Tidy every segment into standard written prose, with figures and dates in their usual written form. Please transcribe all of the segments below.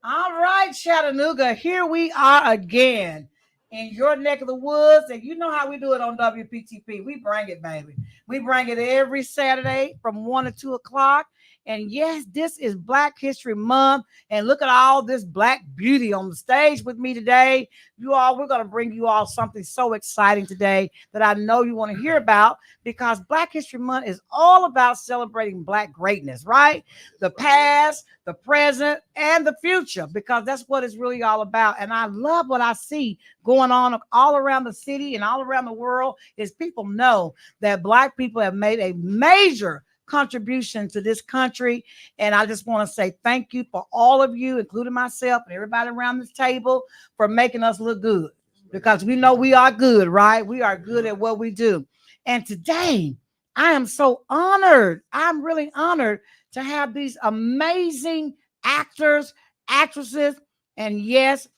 All right, Chattanooga, here we are again in your neck of the woods. And you know how we do it on WPTP. We bring it, baby. We bring it every Saturday from 1 to 2 o'clock. And yes, this is Black History Month. And look at all this Black beauty on the stage with me today. We're going to bring you all something so exciting today that I know you want to hear about, because Black History Month is all about celebrating Black greatness, right? The past, the present, and the future, because that's what it's really all about. And I love what I see going on all around the city and all around the world is people know that Black people have made a major contribution to this country. And I just want to say thank you for all of you, including myself and everybody around this table, for making us look good, because we know we are good, right? We are good at what we do. And today, I am so honored. I'm really honored to have these amazing actors, actresses, and yes,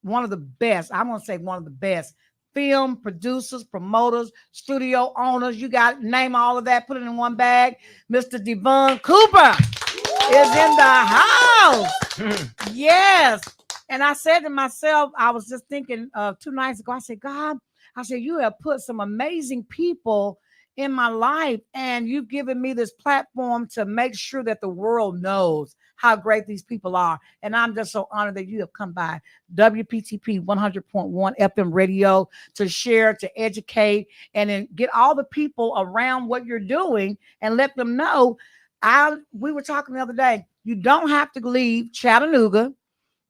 one of the best, I'm going to say one of the best film producers, promoters, studio owners. You got name all of that, put it in one bag. Mr. DeVon Cooper is in the house. Yes. And I said to myself, I was just thinking 2 nights ago, I said, God, I said, you have put some amazing people in my life, and you've given me this platform to make sure that the world knows how great these people are. And I'm just so honored that you have come by WPTP 100.1 FM radio to share, to educate, and then get all the people around what you're doing and let them know. We were talking the other day, you don't have to leave Chattanooga.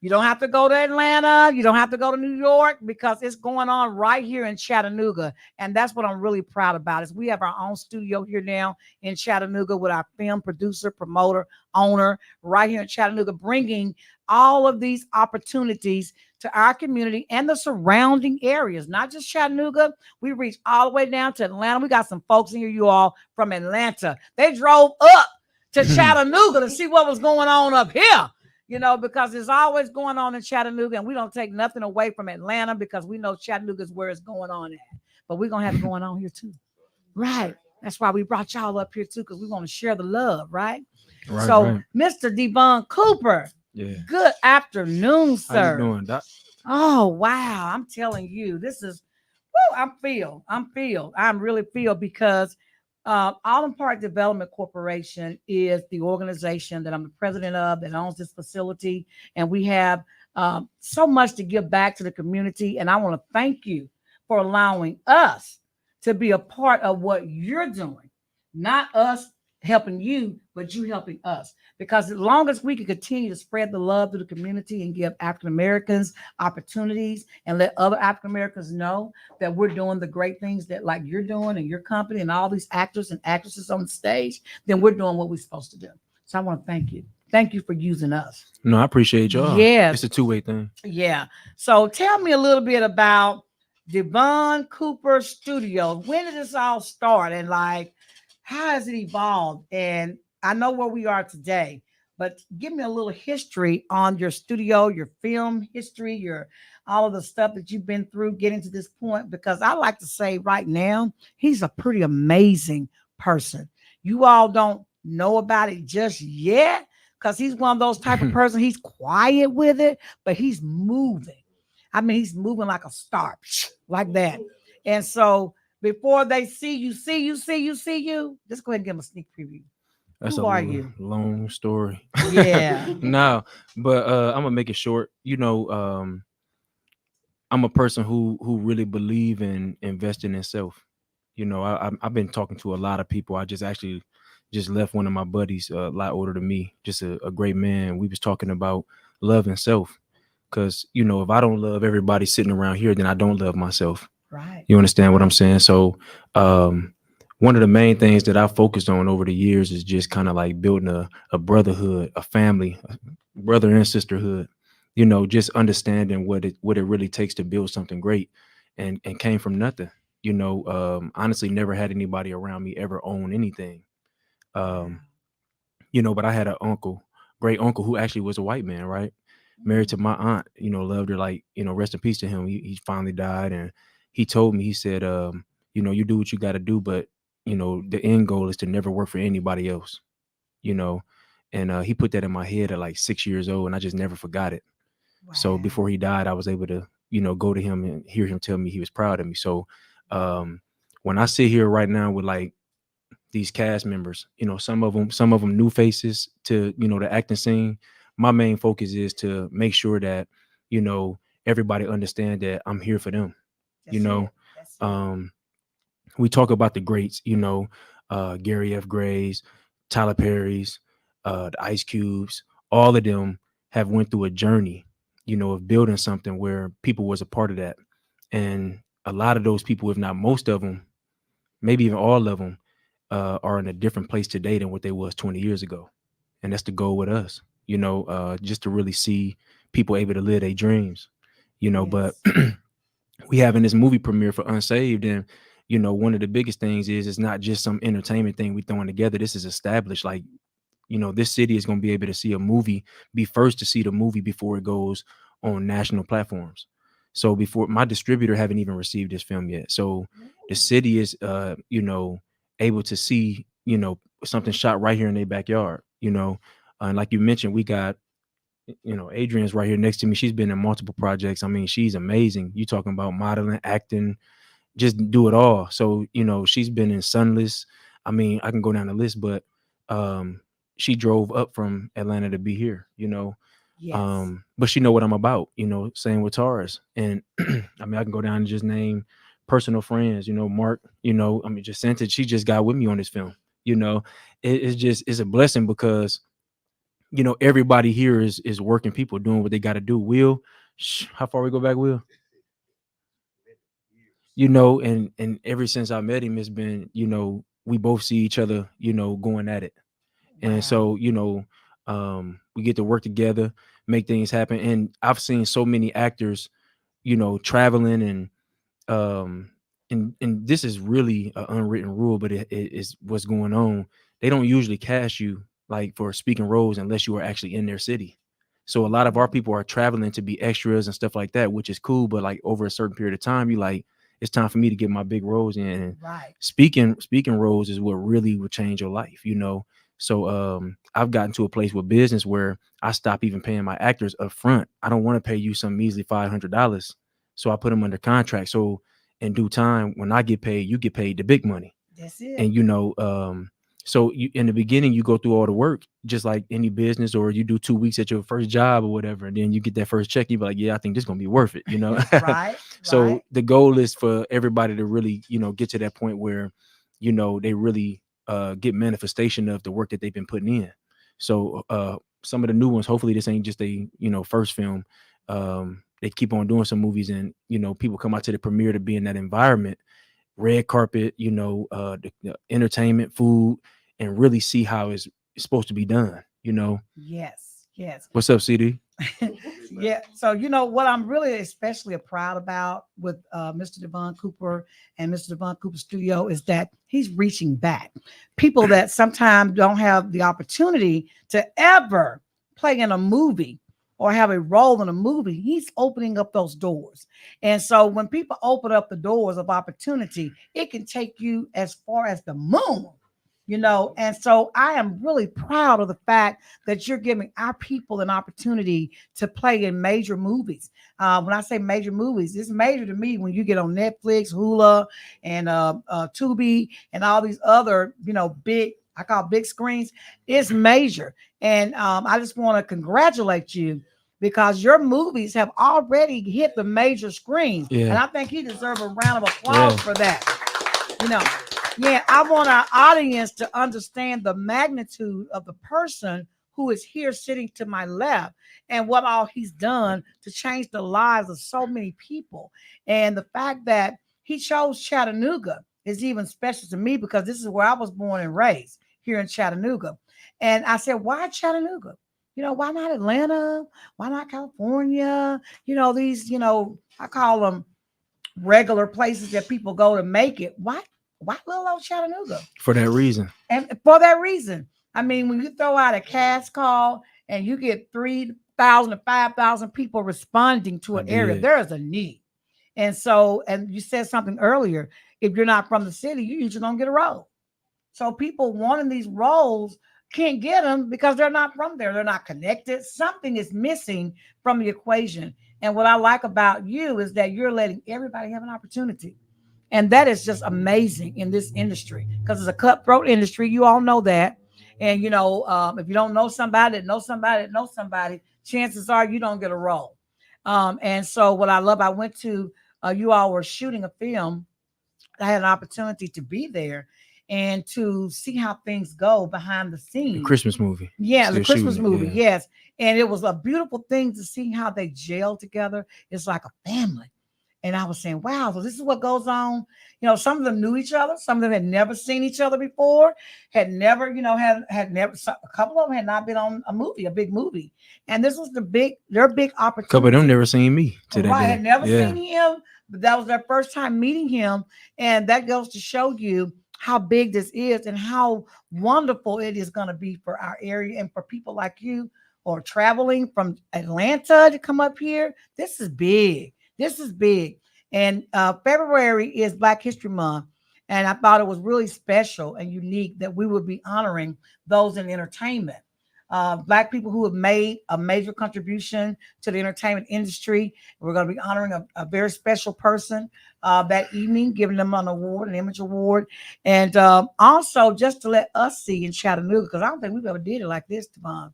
You don't have to go to Atlanta. You don't have to go to New York, because it's going on right here in Chattanooga. And that's what I'm really proud about, is we have our own studio here now in Chattanooga with our film producer, promoter, owner right here in Chattanooga, bringing all of these opportunities to our community and the surrounding areas, not just Chattanooga. We reach all the way down to Atlanta. We got some folks in here, you all, from Atlanta. They drove up to Chattanooga to see what was going on up here. Because there's always going on in Chattanooga, and we don't take nothing away from Atlanta, because we know Chattanooga is where it's going on at. But we're going to have it going on here too. Right. That's why we brought y'all up here too, because we want to share the love, right? Right. Mr. DeVon Cooper, good afternoon, sir. How you doing, Doc? Oh, wow. I'm telling you, this is, I'm really feel, because Alton Park Development Corporation is the organization that I'm the president of that owns this facility. And we have so much to give back to the community. And I want to thank you for allowing us to be a part of what you're doing, not us helping you, but you helping us. Because as long as we can continue to spread the love to the community and give African Americans opportunities and let other African Americans know that we're doing the great things that like you're doing and your company and all these actors and actresses on stage, then we're doing what we're supposed to do. So I want to thank you. Thank you for using us. No, I appreciate y'all. Yeah. It's a two-way thing. Yeah. So tell me a little bit about DeVon Cooper Studios. When did this all start? And how has it evolved? And I know where we are today, but give me a little history on your studio, your film history, all of the stuff that you've been through getting to this point, because I like to say right now, he's a pretty amazing person. You all don't know about it just yet, because he's one of those type of person. He's quiet with it, but he's moving. I mean, he's moving like a star, like that. And so before they see you, just go ahead and give them a sneak preview. That's Who are you? Long story. Yeah. No, but I'm gonna make it short. I'm a person who really believe in investing in self. I've been talking to a lot of people. I just left one of my buddies, a lot older than me, just a great man. We was talking about love and self, because if I don't love everybody sitting around here, then I don't love myself. Right. You understand what I'm saying? So one of the main things that I focused on over the years is just kind of like building a brotherhood, a family, a brother and sisterhood, just understanding what it really takes to build something great, and came from nothing. Honestly, never had anybody around me ever own anything. But I had an great uncle who actually was a white man, right? Married to my aunt, loved her, rest in peace to him. He finally died. And he told me, he said, you do what you got to do, but the end goal is to never work for anybody else, And he put that in my head at like 6 years old, and I just never forgot it. So Wow. before he died, I was able to, go to him and hear him tell me he was proud of me. So when I sit here right now with like these cast members, some of them new faces to, the acting scene, my main focus is to make sure that, everybody understand that I'm here for them. That's We talk about the greats, Gary F. Gray's, Tyler Perry's, the Ice Cubes, all of them have went through a journey, of building something where people was a part of that. And a lot of those people, if not most of them, maybe even all of them, are in a different place today than what they was 20 years ago. And that's the goal with us, just to really see people able to live their dreams, but we having this movie premiere for Unsaved. And, one of the biggest things is it's not just some entertainment thing we throwing together. This is established. Like, this city is going to be able to see a movie, be first to see the movie before it goes on national platforms. So before, my distributor haven't even received this film yet. So the city is, able to see, something shot right here in their backyard, and like you mentioned, we got, Adriane's right here next to me. She's been in multiple projects. I mean, she's amazing. You talking about modeling, acting, just do it all. So, she's been in Sunless. I mean, I can go down the list, but she drove up from Atlanta to be here, Yes. But she know what I'm about, same with Taurus. And I mean, I can go down and just name personal friends, Mark, Jacenta, she just got with me on this film. It's a blessing because everybody here is working people doing what they got to do. Will, how far we go back, Will? And ever since I met him, it's been, we both see each other, going at it. Wow. And so, we get to work together, make things happen. And I've seen so many actors, traveling and this is really an unwritten rule, but it is what's going on. They don't usually cast you like for speaking roles unless you are actually in their city. So a lot of our people are traveling to be extras and stuff like that, which is cool. But like over a certain period of time, you like, it's time for me to get my big roles in. And right. Speaking roles is what really will change your life, So I've gotten to a place with business where I stop even paying my actors up front. I don't want to pay you some measly $500. So I put them under contract. So in due time, when I get paid, you get paid the big money. That's it. And so in the beginning, you go through all the work, just like any business, or you do 2 weeks at your first job or whatever, and then you get that first check. You be like, yeah, I think this is gonna be worth it, Right. So right. The goal is for everybody to really, get to that point where, they really get manifestation of the work that they've been putting in. So some of the new ones, hopefully this ain't just a, first film. They keep on doing some movies, and people come out to the premiere to be in that environment, red carpet, the entertainment, food, and really see how it's supposed to be done. Yes. What's up, CD? Yeah. So what I'm really especially proud about with Mr. DeVon Cooper and Mr. DeVon Cooper Studio is that he's reaching back. People that sometimes don't have the opportunity to ever play in a movie or have a role in a movie, he's opening up those doors. And so when people open up the doors of opportunity, it can take you as far as the moon. And so I am really proud of the fact that you're giving our people an opportunity to play in major movies. When I say major movies, it's major to me when you get on Netflix, Hulu, and Tubi, and all these other, big, I call big screens. It's major. And I just want to congratulate you because your movies have already hit the major screens. Yeah. And I think you deserve a round of applause for that. Yeah, I want our audience to understand the magnitude of the person who is here sitting to my left and what all he's done to change the lives of so many people. And the fact that he chose Chattanooga is even special to me because this is where I was born and raised, here in Chattanooga. And I said, why Chattanooga? Why not Atlanta? Why not California? These, I call them regular places that people go to make it. Why little old Chattanooga? For that reason. And for that reason. I mean, when you throw out a cast call and you get 3,000 to 5,000 people responding to an area, there is a need. And so, and you said something earlier, if you're not from the city, you usually don't get a role. So people wanting these roles can't get them because they're not from there. They're not connected. Something is missing from the equation. And what I like about you is that you're letting everybody have an opportunity. And that is just amazing in this industry because it's a cutthroat industry. You all know that. And, if you don't know somebody that knows somebody that knows somebody, chances are you don't get a role. And so what I love, I went to, you all were shooting a film. I had an opportunity to be there and to see how things go behind the scenes. The Christmas movie. Yeah, the Christmas shooting, movie. yeah. Yes. And it was a beautiful thing to see how they gel together. It's like a family. And I was saying, wow, so this is what goes on. Some of them knew each other. Some of them had never seen each other before, had never, had never, a couple of them had not been on a big movie. And this was their big opportunity. A couple of them never seen me today. Right, had never seen him, but that was their first time meeting him. And that goes to show you how big this is and how wonderful it is going to be for our area and for people like you or traveling from Atlanta to come up here. This is big. This is big. And February is Black History Month. And I thought it was really special and unique that we would be honoring those in entertainment. Black people who have made a major contribution to the entertainment industry. We're going to be honoring a very special person that evening, giving them an award, an image award. And also just to let us see in Chattanooga, because I don't think we've ever did it like this, DeVon.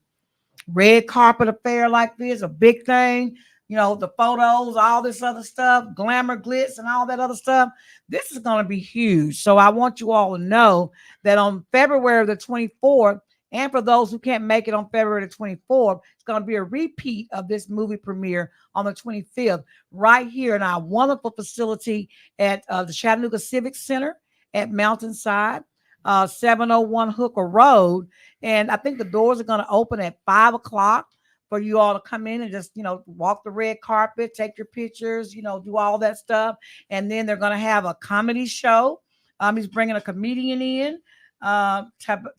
Red carpet affair like this, a big thing. The photos, all this other stuff, glamour, glitz, and all that other stuff. This is going to be huge. So I want you all to know that on February the 24th, and for those who can't make it on February the 24th, it's going to be a repeat of this movie premiere on the 25th, right here in our wonderful facility at the Chattanooga Civic Center at Mountainside, 701 Hooker Road. And I think the doors are going to open at 5 o'clock. For you all to come in and just, walk the red carpet, take your pictures, do all that stuff. And then they're going to have a comedy show. He's bringing a comedian in.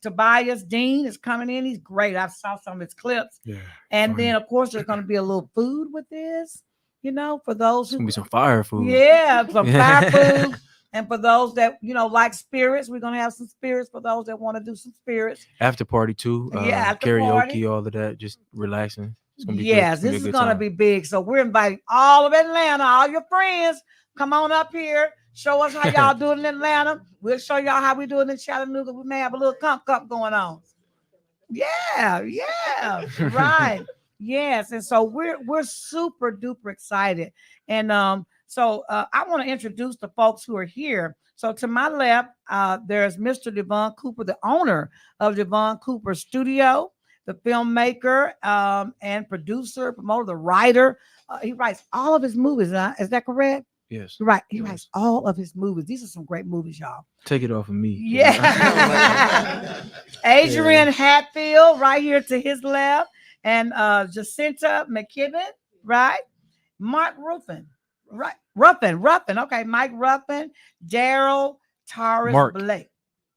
Tobias Dean is coming in. He's great. I saw some of his clips. Yeah. And then, of course, there's going to be a little food with this, for those who. It's going to be some fire food. Yeah, some fire food. And for those that, like spirits, we're going to have some spirits for those that want to do some spirits. After party too. After karaoke, party. All of that, just relaxing. Yes, this is going to be big. So we're inviting all of Atlanta, all your friends, come on up here. Show us how y'all do it in Atlanta. We'll show y'all how we do it in Chattanooga. We may have a little cup going on. Yeah, right. Yes, and so we're super duper excited. And So I want to introduce the folks who are here. So to my left, there's Mr. DeVon Cooper, the owner of DeVon Cooper Studio, the filmmaker and producer, promoter, the writer. He writes all of his movies. Is that correct? Yes. Right. He writes all of his movies. These are some great movies, y'all. Take it off of me. Yeah. Adriane Hatfield right here to his left. And Jacenta McKibben, right? Mark Ruffin. Right, Ruffin. Okay, Mike Ruffin, Darryl, Taurus, Mark. Blake.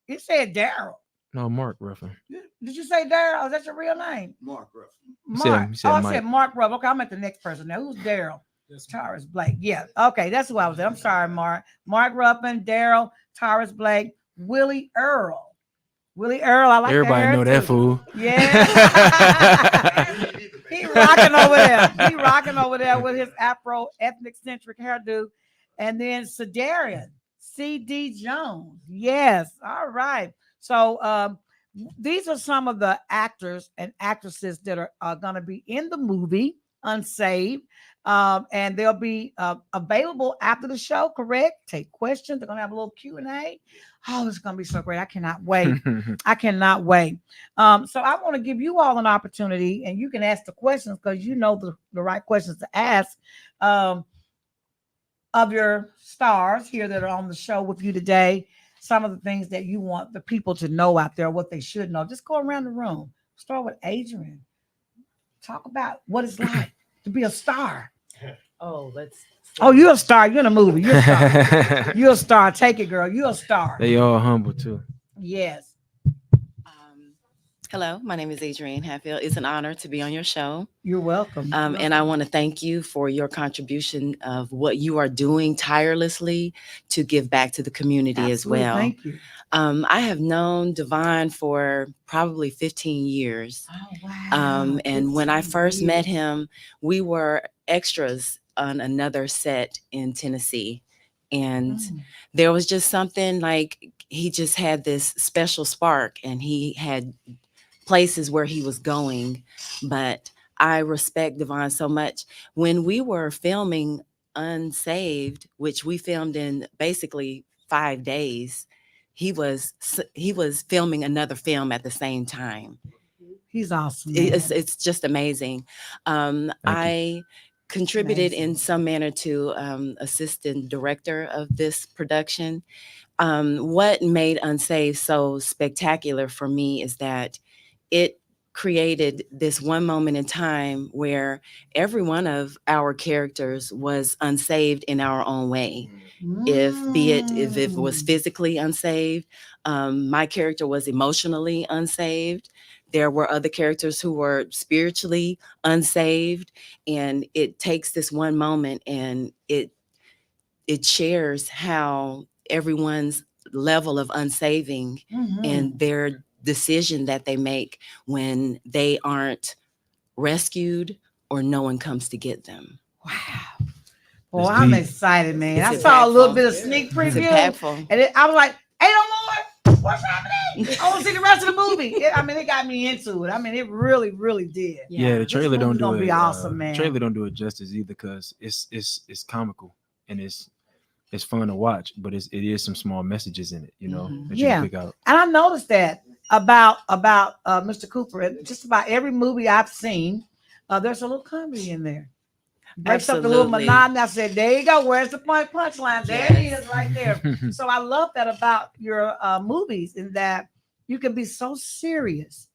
You said Darryl. No, Mark Ruffin. Did you say Darryl? Is that your real name? Mark Ruffin. Mark. He said I Mike. said Mark Ruffin. Okay, I'm at the next person now. Who's Darryl? Taurus Blake. Yeah. Okay, that's who I was at. I'm sorry, Mark. Mark Ruffin, Darryl, Taurus Blake, Willie Earl. Willie Earl. I like everybody that know that fool. Yeah. He rocking over there. He rocking over there with his Afro ethnic centric hairdo. And then CeDarin, C.D. Jones. Yes. All right. So these are some of the actors and actresses that are going to be in the movie Unsaved. And they'll be available after the show, correct? Take questions. They're going to have a little Q&A. Oh, it's going to be so great. I cannot wait. I cannot wait. So I want to give you all an opportunity, and you can ask the questions because you know the right questions to ask of your stars here that are on the show with you today. Some of the things that you want the people to know out there, what they should know. Just go around the room. Start with Adriane. Talk about what it's like to be a star. Oh, you're a star. You're in a movie. You're a star. You're a star. Take it, girl. You're a star. They all humble too. Yes. Hello, my name is Adriane Hatfield. It's an honor to be on your show. You're welcome. And I want to thank you for your contribution of what you are doing tirelessly to give back to the community as well. Thank you. I have known DeVon for probably 15 years. Oh, wow. And when I first met him, we were extras on another set in Tennessee. And there was just something like he just had this special spark, and he had places where he was going. But I respect DeVon so much. When we were filming Unsaved, which we filmed in basically 5 days, he was filming another film at the same time. He's awesome. It's just amazing. I contributed in some manner to assistant director of this production. What made Unsaved so spectacular for me is that it created this one moment in time where every one of our characters was unsaved in our own way. If it was physically unsaved, my character was emotionally unsaved. There were other characters who were spiritually unsaved, and it takes this one moment and it shares how everyone's level of unsaving and their decision that they make when they aren't rescued or no one comes to get them. Wow. Well, I'm excited, man. It's I saw a little impactful. bit of sneak preview. It's impactful. And I was like, hey, no more. What's happening? I want to see the rest of the movie. It got me into it. I mean, it really, really did. Yeah, the trailer don't do it. Be awesome, man. The trailer don't do it justice either, because it's comical and it's fun to watch, but it is some small messages in it, you know, that you can pick out. And I noticed that about Mr. Cooper. Just about every movie I've seen, there's a little comedy in there. Breaks up the little monotony. I said, there you go. Where's the punchline? There it is, right there. So I love that about your movies, in that you can be so serious,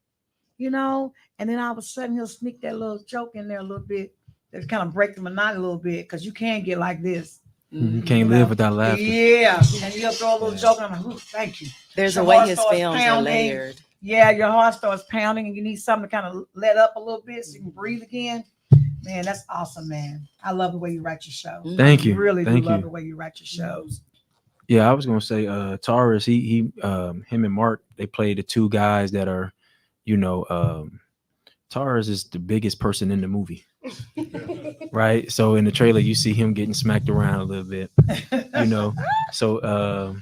you know, and then all of a sudden he'll sneak that little joke in there a little bit that kind of break the monotony a little bit, because you can't get like this. You can't live without laughter. Yeah, and you'll throw a little joke, and I'm like, thank you. There's a way his films are layered. Yeah, your heart starts pounding, and you need something to kind of let up a little bit so you can breathe again. Man, that's awesome, man. I love the way you write your shows. Thank you. I really do love the way you write your shows. Yeah, I was gonna say, Taurus, he him and Mark, they play the two guys that are, you know, Taurus is the biggest person in the movie. Right, so in the trailer you see him getting smacked around a little bit, you know. So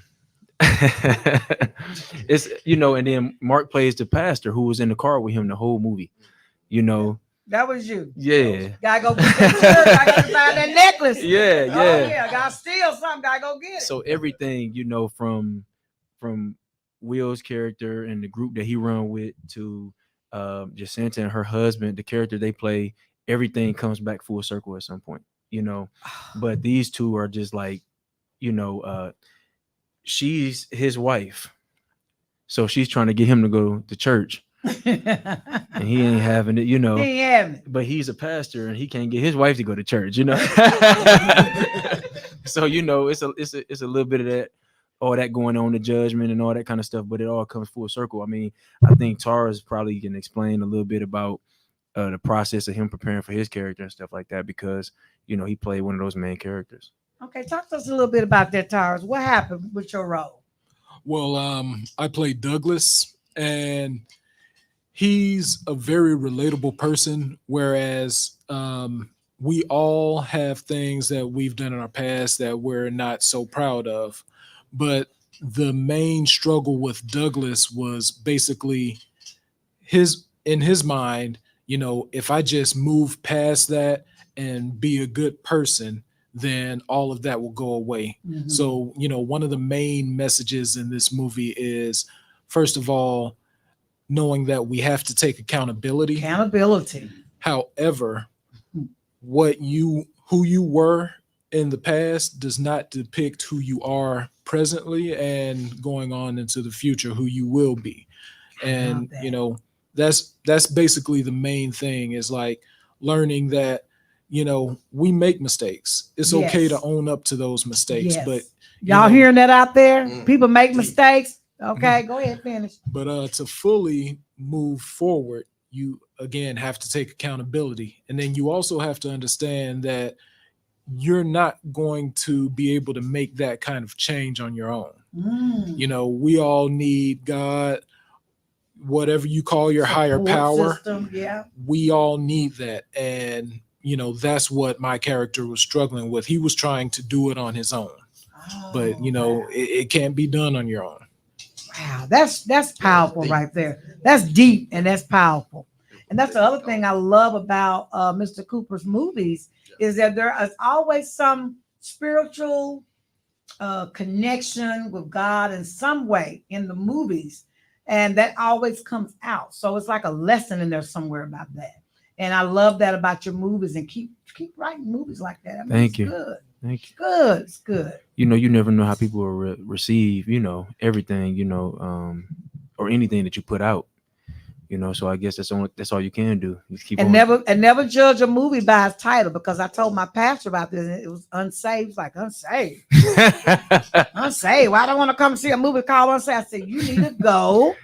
it's, you know, and then Mark plays the pastor who was in the car with him the whole movie, you know. That was you. Yeah, gotta go get that gotta find that necklace. Oh, gotta steal something, gotta go get it. So everything, you know, from Will's character and the group that he run with to Jacenta and her husband, the character they play, everything comes back full circle at some point, you know. But these two are just like, you know, she's his wife, so she's trying to get him to go to church, and he ain't having it, you know. He ain't having it. But he's a pastor and he can't get his wife to go to church, you know. So, you know, it's a little bit of that, all that going on, the judgment and all that kind of stuff, but it all comes full circle. I mean, I think Taurus probably can explain a little bit about the process of him preparing for his character and stuff like that, because, you know, he played one of those main characters. Okay, talk to us a little bit about that, Taurus. What happened with your role? Well, I played Douglas, and he's a very relatable person, whereas we all have things that we've done in our past that we're not so proud of. But the main struggle with Douglas was basically in his mind, you know, if I just move past that and be a good person, then all of that will go away. Mm-hmm. So, you know, one of the main messages in this movie is, first of all, knowing that we have to take accountability. However, who you were in the past does not depict who you are presently and going on into the future, who you will be. And, you know, that's basically the main thing, is like learning that, you know, we make mistakes. It's okay to own up to those mistakes. But y'all hearing that out there? People make mistakes. Okay, go ahead, finish. But to fully move forward, you again have to take accountability. And then you also have to understand that you're not going to be able to make that kind of change on your own. You know, we all need God, whatever you call your higher Support power. system, yeah. We all need that. And, you know, that's what my character was struggling with. He was trying to do it on his own. But, you know, wow. it can't be done on your own. Wow, that's powerful right there. That's deep and that's powerful. And that's the other thing I love about Mr. Cooper's movies is that there is always some spiritual connection with God in some way in the movies, and that always comes out. So it's like a lesson in there somewhere about that. And I love that about your movies, and keep writing movies like that. I mean, Thank it's you. Good. Thank you. Good. It's good. You know, you never know how people will receive, you know, everything, you know, or anything that you put out, you know. So I guess that's all you can do. Just keep And on. never judge a movie by its title, because I told my pastor about this, and it was Unsaved. It's like Unsaved. Unsaved. Well, I don't want to come see a movie called Unsaved. I said, you need to go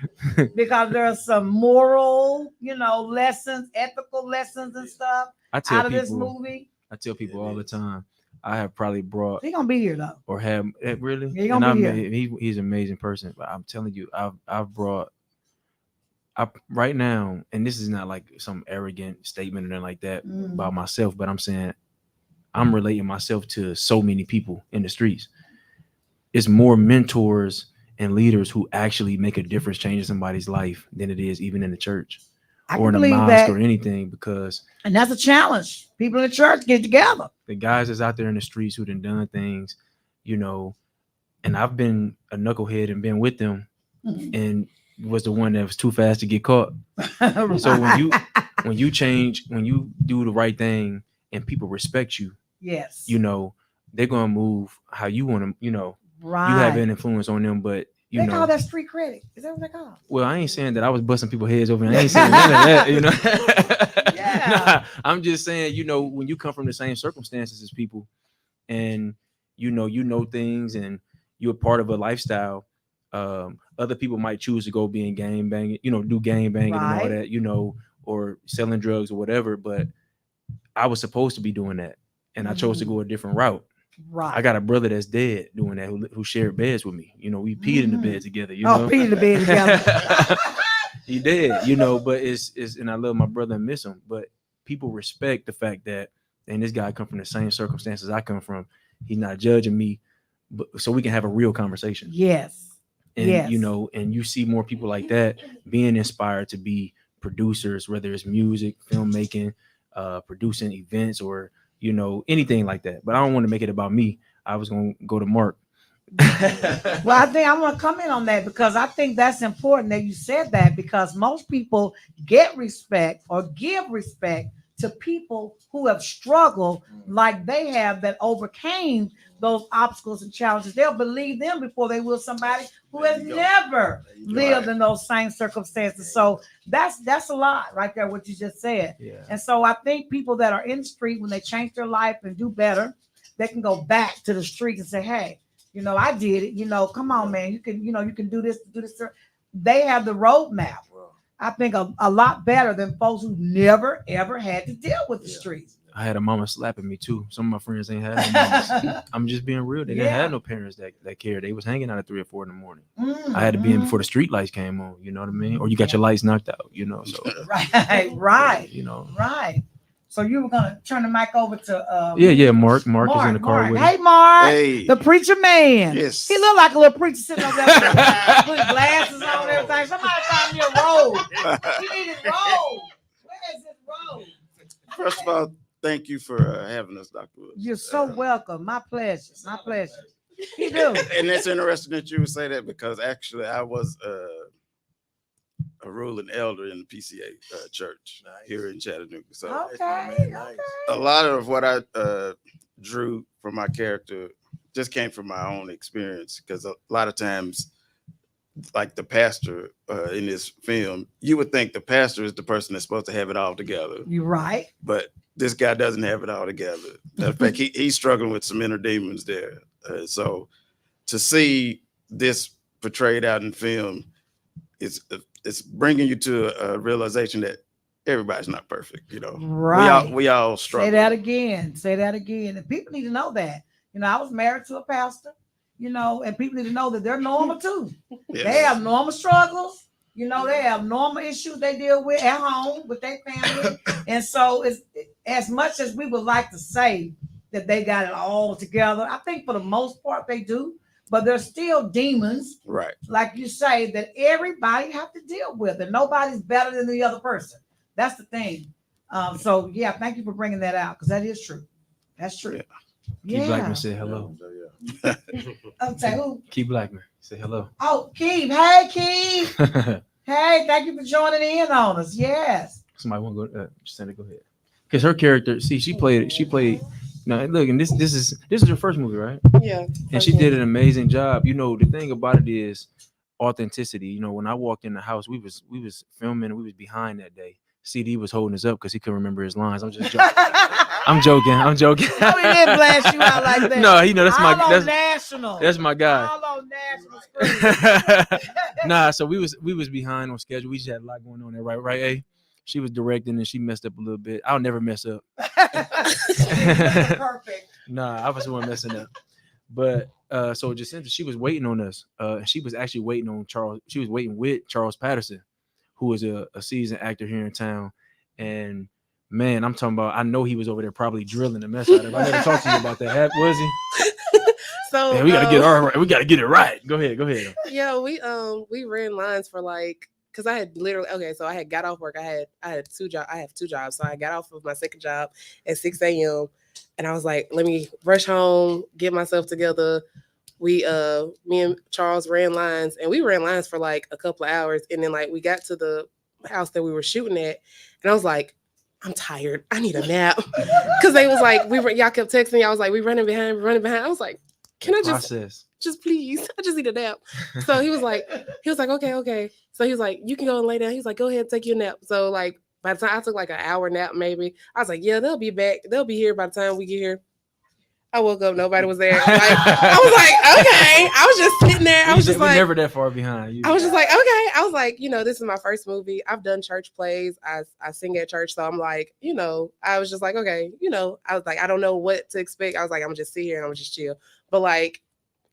because there are some moral, you know, lessons, ethical lessons and stuff I tell out of this people, movie. I tell people all the time, I have probably brought He gonna be here though. or have really, Yeah, he gonna be here. he's an amazing person. But I'm telling you, I've brought right now, and this is not like some arrogant statement or anything like that about myself, but I'm saying I'm relating myself to so many people in the streets. It's more mentors and leaders who actually make a difference, change somebody's life than it is even in the church or in a mosque or anything, because and that's a challenge. People in the church get together. the guys that's out there in the streets who done things, you know, and I've been a knucklehead and been with them and was the one that was too fast to get caught. Right. So when you change, when you do the right thing and people respect you, yes, you know, they're gonna move how you want to, you know, right. you have an influence on them, but you they know, call that street credit. Is that what they call? well, I ain't saying that I was busting people's heads over. I ain't saying none of that, you know. Yeah. Nah, I'm just saying, you know, when you come from the same circumstances as people, and you know things, and you're part of a lifestyle. Other people might choose to go be in gang banging, you know, do gang banging and all that, you know, or selling drugs or whatever. But I was supposed to be doing that, and I chose to go a different route. Right. I got a brother that's dead doing that, who shared beds with me. You know, we peed in the bed together. You know, peed in the bed together. He did, you know, but it's and I love my brother and miss him. But people respect the fact that, and this guy come from the same circumstances I come from. He's not judging me, but so we can have a real conversation. Yes. And you know, and you see more people like that being inspired to be producers, whether it's music, filmmaking, producing events, or you know, anything like that. But I don't want to make it about me. I was gonna go to Mark. Well, I think I want to comment on that, because I think that's important that you said that, because most people get respect or give respect to people who have struggled like they have, that overcame those obstacles and challenges. They'll believe them before they will somebody who has never lived in those same circumstances. So that's a lot right there, what you just said. Yeah. And so I think people that are in the street, when they change their life and do better, they can go back to the street and say, hey, you know, I did it. You know, come on, man. You can do this. They have the roadmap. I think a lot better than folks who never, ever had to deal with the streets. I had a mama slapping me too. Some of my friends ain't had no mamas. I'm just being real. They didn't have no parents that cared. They was hanging out at 3 or 4 in the morning. I had to be in before the street lights came on. You know what I mean? Or you got your lights knocked out. You know, so right. You know, right. So you were gonna turn the mic over to Mark. Mark is in the car with Hey, me. Mark, Hey. the preacher man. Yes. He looked like a little preacher sitting over there with his glasses on and everything. Somebody find me a robe. He needed robe. Where is his robe? First of all, thank you for having us, Dr. Woods. You're so welcome. My pleasure. My pleasure. You do. And it's interesting that you would say that, because actually I was a ruling elder in the PCA church here in Chattanooga. So Okay. a lot of what I drew from my character just came from my own experience, because a lot of times, like the pastor in this film, you would think the pastor is the person that's supposed to have it all together. You're right. But this guy doesn't have it all together. In fact, he's struggling with some inner demons there. So to see this portrayed out in film, it's bringing you to a realization that everybody's not perfect. You know, Right. we all struggle. Say that again. Say that again. And people need to know that. You know, I was married to a pastor, you know, and people need to know that they're normal too. Yes. They have normal struggles. You know, they have normal issues they deal with at home with their family. And so it's as much as we would like to say that they got it all together, I think for the most part they do, but there's still demons, Right. like you say, that everybody have to deal with, and nobody's better than the other person. That's the thing. So yeah, thank you for bringing that out, because that is true. That's true. Keith Blackman said hello. Say who? Keith Blackman say hello. Oh, Keith. Hey, Keith. Hey, thank you for joining in on us. Yes. Somebody want to go? Jacenta, go ahead. Because her character, see, she played. Now look, and this is her first movie, right? Yeah. And she did an amazing job. You know, the thing about it is authenticity. You know, when I walked in the house, we was filming, and we was behind that day. CD was holding us up because he couldn't remember his lines. I'm just joking. I'm joking. No, he didn't blast you out like that. No, you know that's national. that's my guy. All on national. Nah, so we was behind on schedule. We just had a lot going on there, right? A. She was directing and she messed up a little bit. I'll never mess up. Perfect. Nah, I was the one messing up. But so Jacenta, she was waiting on us. She was actually waiting on Charles. She was waiting with Charles Patterson, who is a seasoned actor here in town. And man, I'm talking about, I know he was over there probably drilling the mess out of it. I never talked to you about that. Was he? So Man, we gotta get it right. Go ahead. Yeah, we ran lines for like, because I had literally so I had got off work. I had two jobs. I have two jobs. So I got off of my second job at 6 a.m. and I was like, let me rush home, get myself together. Me and Charles ran lines, and we ran lines for like a couple of hours, and then like we got to the house that we were shooting at, and I was like, I'm tired. I need a nap. Because they was like, y'all kept texting me. I was like, we running behind. I was like, can I just please? I just need a nap. So he was like, okay. So he was like, you can go and lay down. He was like, go ahead and take your nap. So like by the time I took like an hour nap, maybe, I was like, yeah, they'll be back. They'll be here by the time we get here. I woke up, nobody was there. Like, I was like, okay. I was just sitting there. I was just like, never that far behind. I was just like, okay. I was like, this is my first movie. I've done church plays. I sing at church. So I'm like, I was just like, okay, I was like, I don't know what to expect. I was like, I'm just sit here and I'm just chill. But like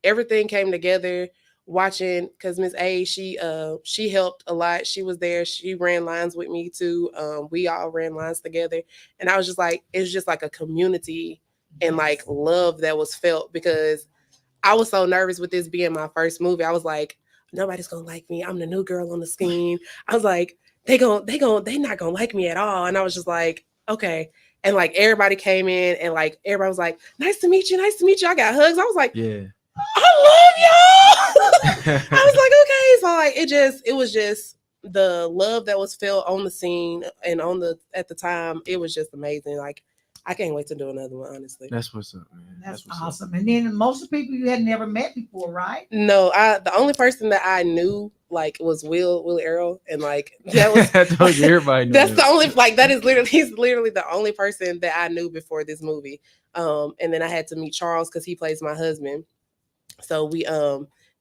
everything came together watching, because Miss A, she helped a lot. She was there. She ran lines with me too. We all ran lines together. And I was just like, it's just like a community and like love that was felt, because I was so nervous with this being my first movie. I was like, nobody's gonna like me. I'm the new girl on the scene. I was like, they not gonna like me at all. And I was just like, okay. And like everybody came in and like everybody was like, nice to meet you. I got hugs. I was like, yeah, I love y'all. I was like, okay. So like it was just the love that was felt on the scene and at the time. It was just amazing. Like I can't wait to do another one, honestly. That's what's up, man. That's awesome. And then most of the people you had never met before, right? No, the only person that I knew like was Willie Earl, and like that was I told you everybody knew that's him. the only he's literally the only person that I knew before this movie. And then I had to meet Charles because he plays my husband. So we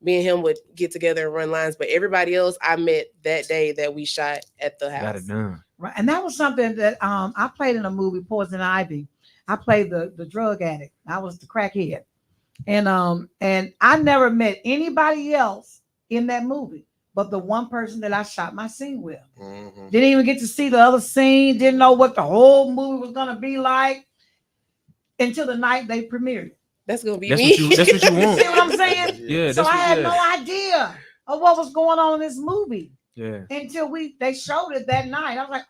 me and him would get together and run lines, but everybody else I met that day that we shot at the house. Got it done. Right. And that was something that I played in a movie, Poison Ivy. I played the drug addict. I was the crackhead. And I never met anybody else in that movie but the one person that I shot my scene with. Mm-hmm. Didn't even get to see the other scene, didn't know what the whole movie was gonna be like until the night they premiered. That's gonna be that's me. That's what you want. See what I'm saying? Yeah. So I had no idea of what was going on in this movie. Yeah. Until they showed it that night. I was like,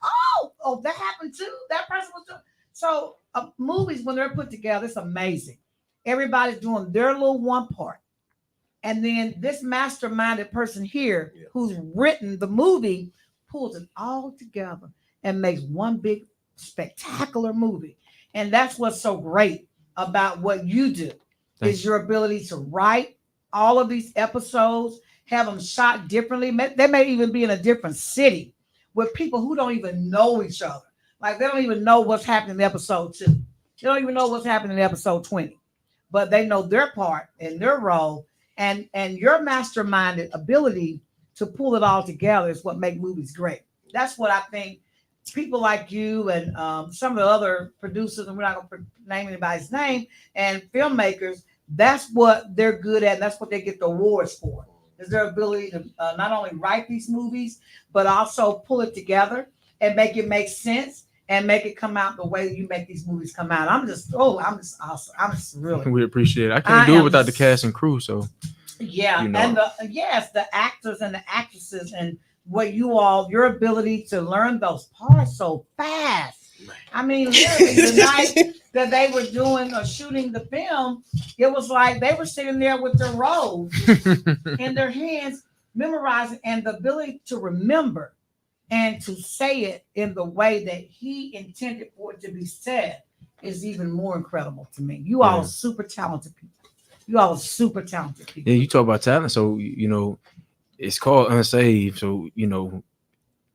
oh, that happened too. That person was too. So movies, when they're put together, it's amazing. Everybody's doing their little one part. And then this masterminded person here who's written the movie pulls it all together and makes one big spectacular movie. And that's what's so great about what you do is your ability to write all of these episodes, have them shot differently. They may even be in a different city with people who don't even know each other. Like they don't even know what's happening in episode 2. They don't even know what's happening in episode 20. But they know their part and their role. and your masterminded ability to pull it all together is what make movies great. That's what I think. People like you and some of the other producers, and we're not going to name anybody's name, and filmmakers, that's what they're good at. And that's what they get the awards for, is their ability to not only write these movies, but also pull it together and make it make sense and make it come out the way you make these movies come out. I'm just awesome. I'm just really. We appreciate it. I can't do it without the cast and crew. So yeah, you know. and the actors and the actresses and what your ability to learn those parts so fast. I mean, literally the night that they were doing or shooting the film, it was like they were sitting there with their roles in their hands, memorizing, and the ability to remember and to say it in the way that he intended for it to be said is even more incredible to me. You all are super talented people. You all are super talented people. Yeah, you talk about talent, so it's called Unsaved. So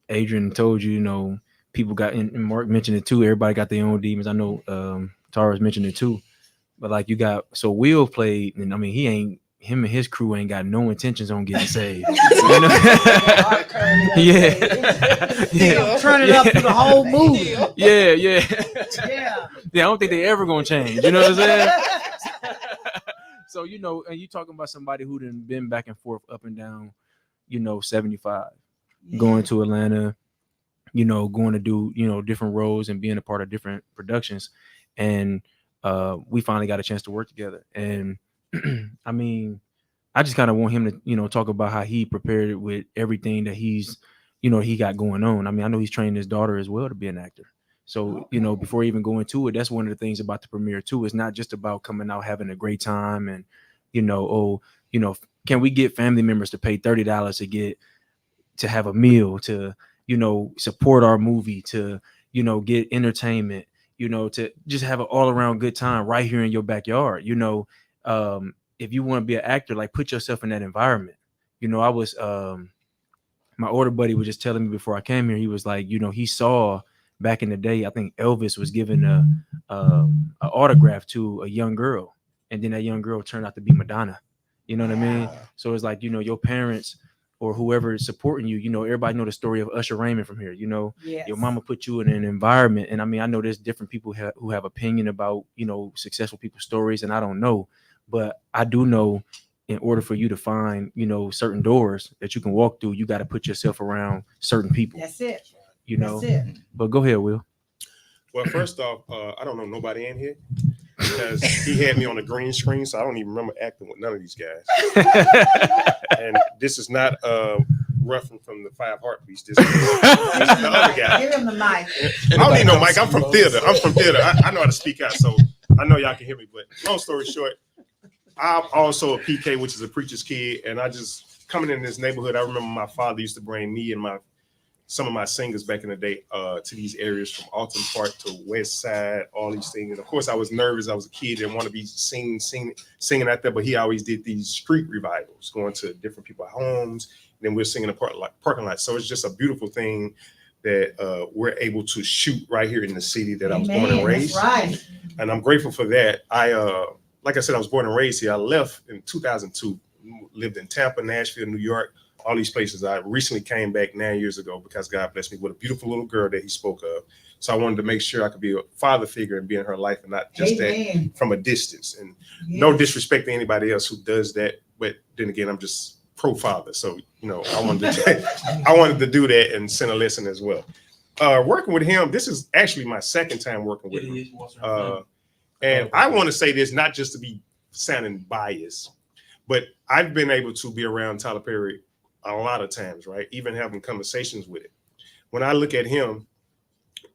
Adriane told you, people got, and Mark mentioned it too. Everybody got their own demons. I know Taurus mentioned it too. But like so Will played, and I mean him and his crew ain't got no intentions on getting saved. Yeah. Turn it up for the whole movie. Yeah. I don't think they ever gonna change. You know what I'm saying? So and you talking about somebody who done been back and forth, up and down, 75, going to Atlanta, going to do different roles and being a part of different productions, and we finally got a chance to work together. And I mean, I just kind of want him to talk about how he prepared with everything that he's he got going on. I mean, I know he's training his daughter as well to be an actor. So, before even going to it, that's one of the things about the premiere too. It's not just about coming out, having a great time and, can we get family members to pay $30 to have a meal, to, support our movie, to, get entertainment, to just have an all around good time right here in your backyard. If you want to be an actor, like, put yourself in that environment. I was, my older buddy was just telling me before I came here, he was like, he saw back in the day, I think Elvis was giving a autograph to a young girl, and then that young girl turned out to be Madonna. You know what I mean? So it's like, your parents or whoever is supporting you, everybody know the story of Usher Raymond from here. Yes. Your mama put you in an environment, and I mean, I know there's different people who have opinion about successful people's stories, and I don't know, but I do know, in order for you to find certain doors that you can walk through, you got to put yourself around certain people. That's it. That's it. But go ahead, Will. Well, first off, I don't know nobody in here because he had me on the green screen, so I don't even remember acting with none of these guys. And this is not Ruffin from the Five Heartbeats. This is the other guy. Give him the mic. I don't need no mic. I'm from theater. I know how to speak out, so I know y'all can hear me. But long story short, I'm also a PK, which is a preacher's kid, and I just coming in this neighborhood. I remember my father used to bring me and some of my singers back in the day to these areas from Alton Park to West Side, all these things. And of course, I was nervous. I was a kid, didn't want to be singing out there, but he always did these street revivals, going to different people's homes. And then we're singing in parking lot. So it's just a beautiful thing that we're able to shoot right here in the city that I was born and raised. That's right. And I'm grateful for that. Like I said, I was born and raised here. I left in 2002, lived in Tampa, Nashville, New York, all these places. I recently came back 9 years ago because God blessed me with a beautiful little girl that he spoke of. So I wanted to make sure I could be a father figure and be in her life, and not just that from a distance. And no disrespect to anybody else who does that, but then again, I'm just pro father. So I wanted to do that and send a lesson as well. Working with him, this is actually my second time working with him. And I want to say this not just to be sounding biased, but I've been able to be around Tyler Perry a lot of times, right? Even having conversations with him. When I look at him,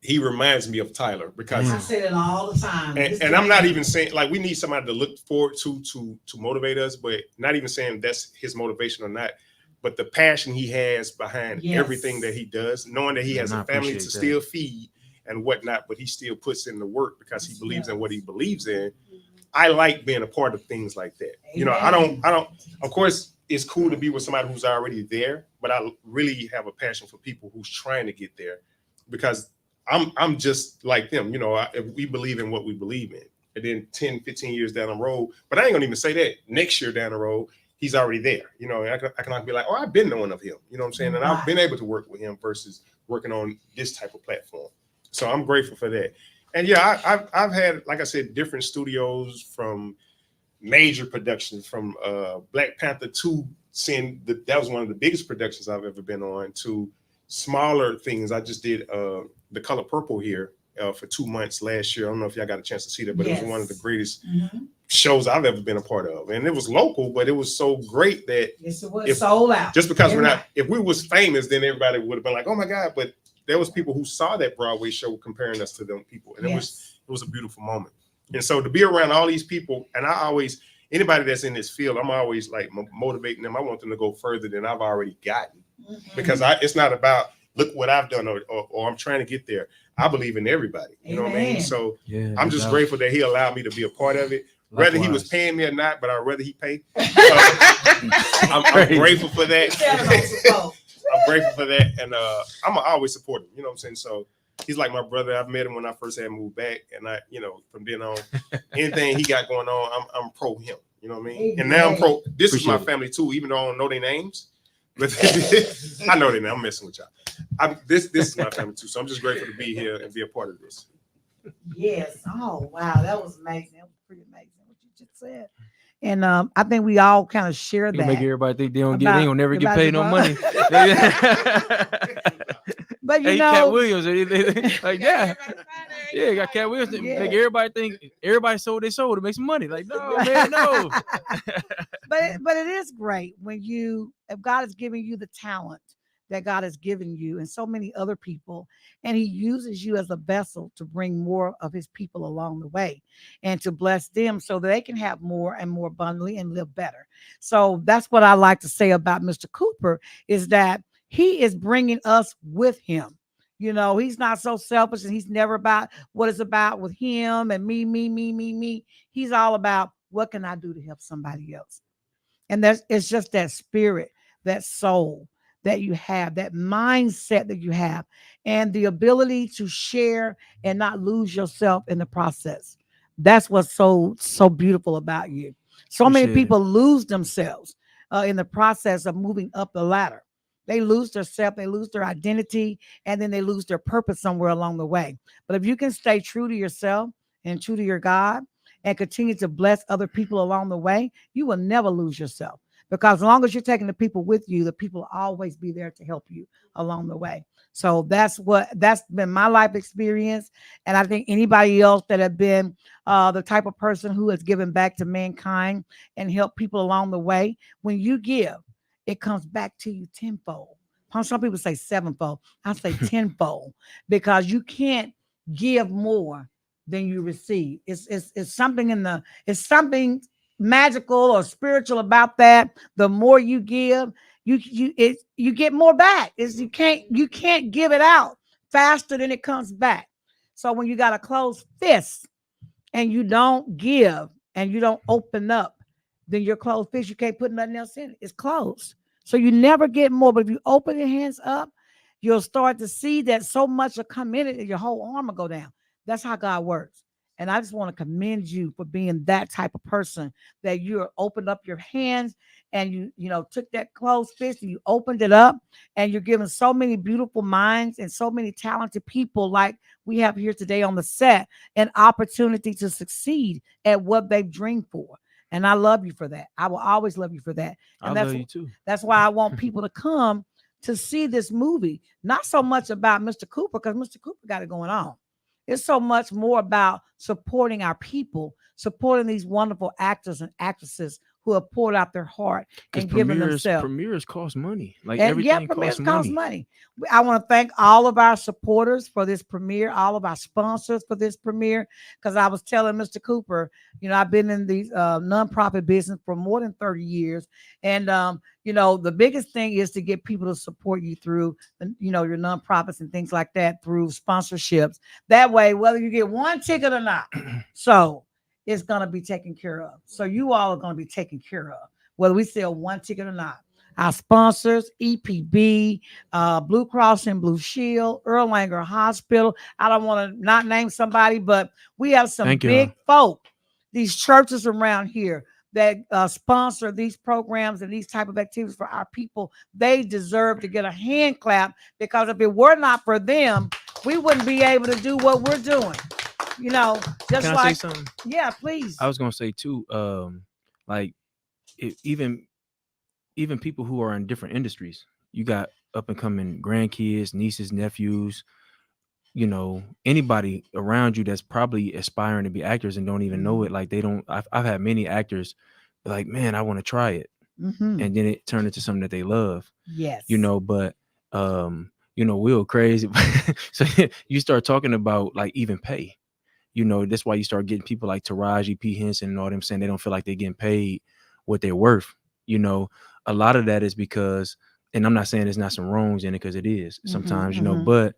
he reminds me of Tyler, because I say that all the time. And I'm not even saying, like, we need somebody to look forward to motivate us, but not even saying that's his motivation or not. But the passion he has behind everything that he does, knowing that he has a family to still feed and whatnot, but he still puts in the work because he believes in what he believes in. I like being a part of things like that. I don't, of course, it's cool to be with somebody who's already there, but I really have a passion for people who's trying to get there, because I'm just like them. We believe in what we believe in. And then 10, 15 years down the road, but I ain't gonna even say that, next year down the road, he's already there. You know, I can be like, oh, I've been knowing of him. You know what I'm saying? And I've been able to work with him versus working on this type of platform. So I'm grateful for that. And yeah, I've had, like I said, different studios, from major productions, from Black Panther 2, that was one of the biggest productions I've ever been on, to smaller things. I just did The Color Purple here for 2 months last year. I don't know if y'all got a chance to see that, but it was one of the greatest shows I've ever been a part of. And it was local, but it was so great that it sold out. Just because if we was famous, then everybody would have been like, oh my God, but there was people who saw that Broadway show comparing us to them people. And it was a beautiful moment. And so to be around all these people, and anybody that's in this field, I'm always like motivating them. I want them to go further than I've already gotten, because it's not about look what I've done or I'm trying to get there. I believe in everybody. You know what I mean? So I'm just grateful that he allowed me to be a part of it. Whether he was paying me or not, but I'd rather he pay. I'm grateful for that. I'm grateful for that, and I'm always support him. You know what I'm saying? So he's like my brother. I've met him when I first had moved back, and from then on, anything he got going on, I'm pro him. You know what I mean? And now I'm pro. This is my family too, even though I don't know their names. But I know their name. I'm messing with y'all. This is my family too. So I'm just grateful to be here and be a part of this. Yes. Oh wow, that was amazing. That was pretty amazing what you just said. And I think we all kind of share that. Make everybody think they gonna never get paid no money. But you know, Cat Williams, like got Cat Williams. Make everybody think everybody sold their soul to make some money. Like no, man, no. but it is great when if God is giving you the talent that God has given you and so many other people, and he uses you as a vessel to bring more of his people along the way and to bless them so that they can have more and more abundantly and live better. So that's what I like to say about Mr. Cooper, is that he is bringing us with him. You know, he's not so selfish, and he's never about what it's about with him and me. He's all about what can I do to help somebody else. And it's just that spirit, that soul that you have, that mindset that you have, and the ability to share and not lose yourself in the process. That's what's so beautiful about you. So many people lose themselves in the process of moving up the ladder. They lose their self, they lose their identity, and then they lose their purpose somewhere along the way. But if you can stay true to yourself and true to your God and continue to bless other people along the way, you will never lose yourself. Because as long as you're taking the people with you, the people will always be there to help you along the way. So that's been my life experience. And I think anybody else that have been the type of person who has given back to mankind and helped people along the way, when you give, it comes back to you tenfold. Some people say sevenfold. I say tenfold, because you can't give more than you receive. It's something magical or spiritual about that. The more you give, you get more back. You can't give it out faster than it comes back. So when you got a closed fist and you don't give and you don't open up, then your closed fist, you can't put nothing else in it. It's closed. So you never get more. But if you open your hands up, you'll start to see that so much will come in it and your whole arm will go down. That's how God works. And I just want to commend you for being that type of person, that you opened up your hands and you took that closed fist and you opened it up, and you're giving so many beautiful minds and so many talented people like we have here today on the set an opportunity to succeed at what they've dreamed for. And I love you for that. I will always love you for that. And I love you too. That's why I want people to come to see this movie. Not so much about Mr. Cooper, because Mr. Cooper got it going on. It's so much more about supporting our people, supporting these wonderful actors and actresses who have poured out their heart and given themselves. Premieres cost money. Like everything costs money. I want to thank all of our supporters for this premiere, all of our sponsors for this premiere, because I was telling Mr. Cooper, I've been in the nonprofit business for more than 30 years. And, the biggest thing is to get people to support you through, your nonprofits and things like that, through sponsorships. That way, whether you get one ticket or not, so it's going to be taken care of. So you all are going to be taken care of, whether we sell one ticket or not. Our sponsors, EPB, Blue Cross and Blue Shield, Earl Hospital. I don't want to not name somebody, but we have some big folk, these churches around here that sponsor these programs and these type of activities for our people, they deserve to get a hand clap, because if it were not for them, we wouldn't be able to do what we're doing. You know, just Can I like, say something? yeah, please. I was gonna say too, like even people who are in different industries, you got up and coming grandkids, nieces, nephews, you know, anybody around you that's probably aspiring to be actors and don't even know it. Like I've had many actors be like, man, I want to try it. Mhm. And then it turned into something that they love, Yes. you know, but you know, Will crazy. So you start talking about like even pay, you know, that's why you start getting people like Taraji P. Henson and all them saying they don't feel like they're getting paid what they're worth. You know, a lot of that is because, and I'm not saying there's not some wrongs in it, because it is sometimes, you know, but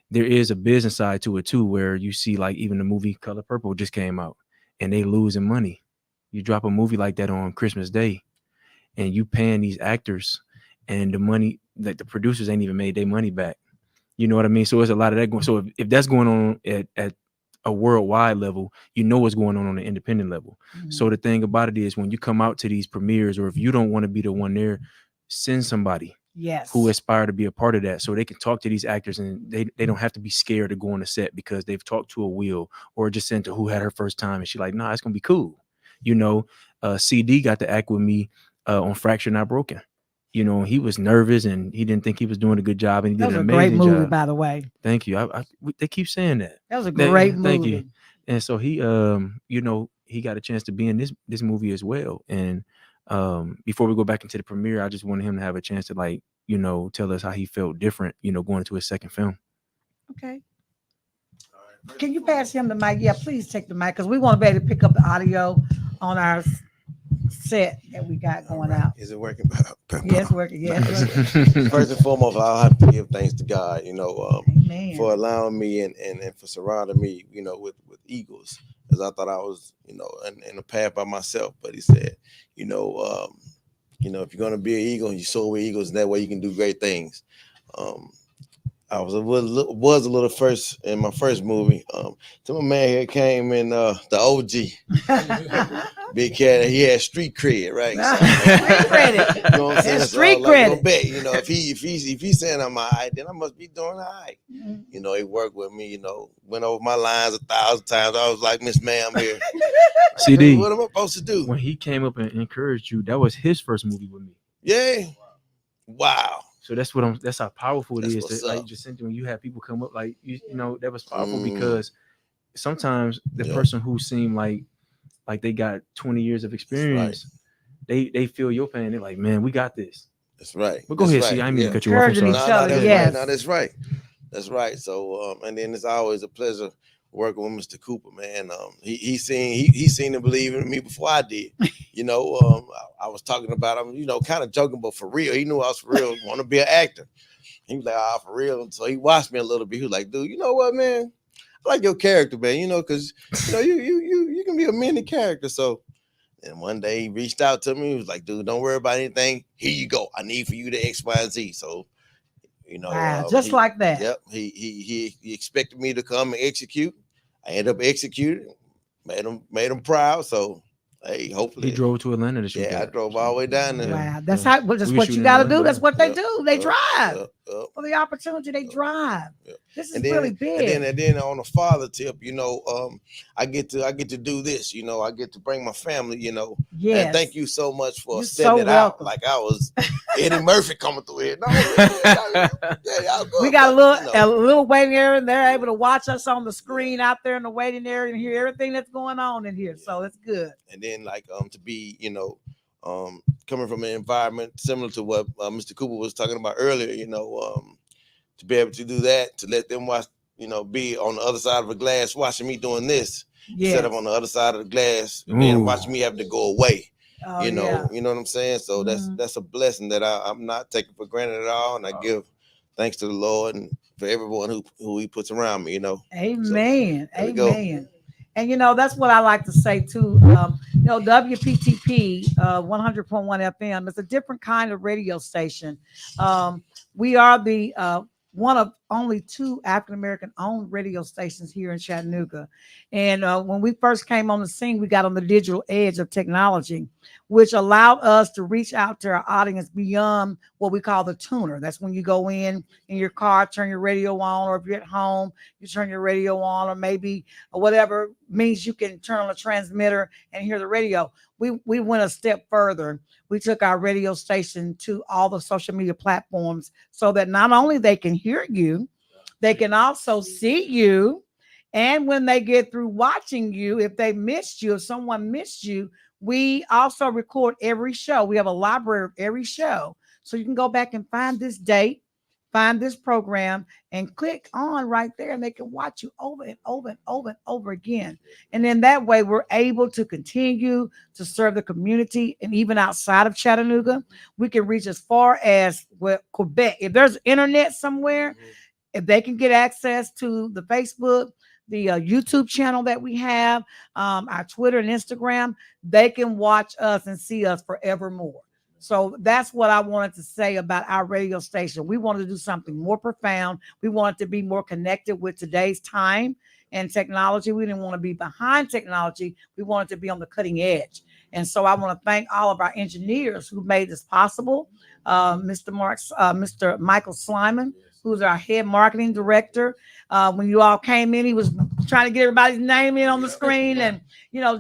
there is a business side to it too, where you see like even the movie Color Purple just came out and they losing money. You drop a movie like that on Christmas Day and you paying these actors, and the money that the producers ain't even made their money back. You know what I mean? So there's a lot of that going. So if that's going on at a worldwide level, you know what's going on the independent level. So the thing about it is, when you come out to these premieres, or if you don't want to be the one there, send somebody who aspire to be a part of that, so they can talk to these actors and they don't have to be scared to go on the set because they've talked to a Will or a Jacenta who had her first time and she's like, nah, it's gonna be cool. You know, CD got to act with me on Fractured Not Broken. You know, he was nervous and he didn't think he was doing a good job, and he did an amazing great movie, job. by the way. Thank you. They keep saying that. That was a great movie. Thank you. And so he, you know, he got a chance to be in this movie as well. And before we go back into the premiere, I just wanted him to have a chance to, like, you know, tell us how he felt different, you know, going into his second film. Okay. Can you pass him the mic? Yeah, please take the mic, because we want to be able to pick up the audio on our set that we got going out. Is it working? Yes, working. Yes. First and foremost, I'll have to give thanks to God, you know, Amen. for allowing me and for surrounding me, you know, with eagles, because I thought I was, you know, in a path by myself. But He said, you know, if you're gonna be an eagle, you soar with eagles, and that way you can do great things. I was a little first in my first movie. So my man here came in the OG. Big cat, he had street cred, right? Street credit. You know what I'm saying? That's street credit. Bet, you know, if he's saying I'm all right, then I must be doing all right. You know, he worked with me, you know, went over my lines 1,000 times. I was like, Miss Ma'am here. CD, what am I supposed to do? When he came up and encouraged you, that was his first movie with me. Yeah. Wow. So that's how powerful it is. To, like, just when you have people come up, like, you know, that was powerful because sometimes the person who seemed like they got 20 years of experience, they feel your pain. They're like, man, we got this. That's right. But go ahead, see, I didn't mean to cut you off. That's right. That's right. So, and then it's always a pleasure working with Mr. Cooper, man. He seen and believed in me before I did. You know, I was talking about him, you know, kind of joking, but for real, he knew I was for real, want to be an actor. He was like, for real. So he watched me a little bit. He was like, dude, you know what, man? I like your character, man. You know, because you know you can be a many character. So, and one day he reached out to me. He was like, dude, don't worry about anything. Here you go. I need for you to X, Y, and Z. So, you know, just like that. Yep. He expected me to come and execute. I ended up executing. Made him proud. So, hey, hopefully he drove to Atlanta to shoot. Yeah, I drove all the way down there. Wow, that's what you got to do. That's what they do. They drive for the opportunity. They drive. This is really big. And then on a father tip, you know, I get to do this. You know, I get to bring my family. You know, yes. And thank you so much for setting it out. Like I was Eddie Murphy coming through here. No, we got a little waiting area, and they're able to watch us on the screen out there in the waiting area and hear everything that's going on in here. So it's good. And then like to be, you know, coming from an environment similar to what Mr. Cooper was talking about earlier, you know, to be able to do that, to let them watch, you know, be on the other side of a glass watching me doing this instead of on the other side of the glass and watching me having to go away. You know what I'm saying? So that's a blessing that I'm not taking for granted at all, and I give thanks to the Lord and for everyone who He puts around me. You know. Amen. So, amen. And you know, that's what I like to say too. You know, WPTP 100.1 FM is a different kind of radio station. We are the one of only 2 African-American owned radio stations here in Chattanooga. And when we first came on the scene, we got on the digital edge of technology, which allowed us to reach out to our audience beyond what we call the tuner. That's when you go in your car, turn your radio on, or if you're at home, you turn your radio on, or maybe whatever means you can turn on a transmitter and hear the radio. We went a step further. We took our radio station to all the social media platforms so that not only they can hear you, they can also see you. And when they get through watching you, if they missed you, if someone missed you, we also record every show. We have a library of every show. So you can go back and find this date, find this program, and click on right there, and they can watch you over and over and over and over again. And then that way, we're able to continue to serve the community. And even outside of Chattanooga, we can reach as far as Quebec. If there's internet somewhere, if they can get access to the Facebook, the YouTube channel that we have, our Twitter and Instagram, they can watch us and see us forevermore. So that's what I wanted to say about our radio station. We wanted to do something more profound. We wanted to be more connected with today's time and technology. We didn't want to be behind technology. We wanted to be on the cutting edge. And so I want to thank all of our engineers who made this possible. Mr. Michael Slyman, who's our head marketing director. When you all came in, he was trying to get everybody's name in on the screen and,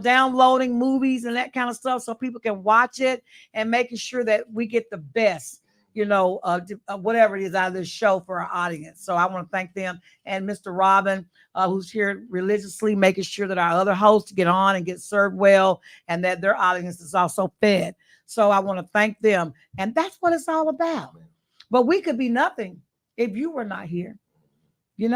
downloading movies and that kind of stuff so people can watch it and making sure that we get the best, whatever it is out of this show for our audience. So I want to thank them, and Mr. Robin, who's here religiously making sure that our other hosts get on and get served well and that their audience is also fed. So I want to thank them. And that's what it's all about. But we could be nothing if you were not here. You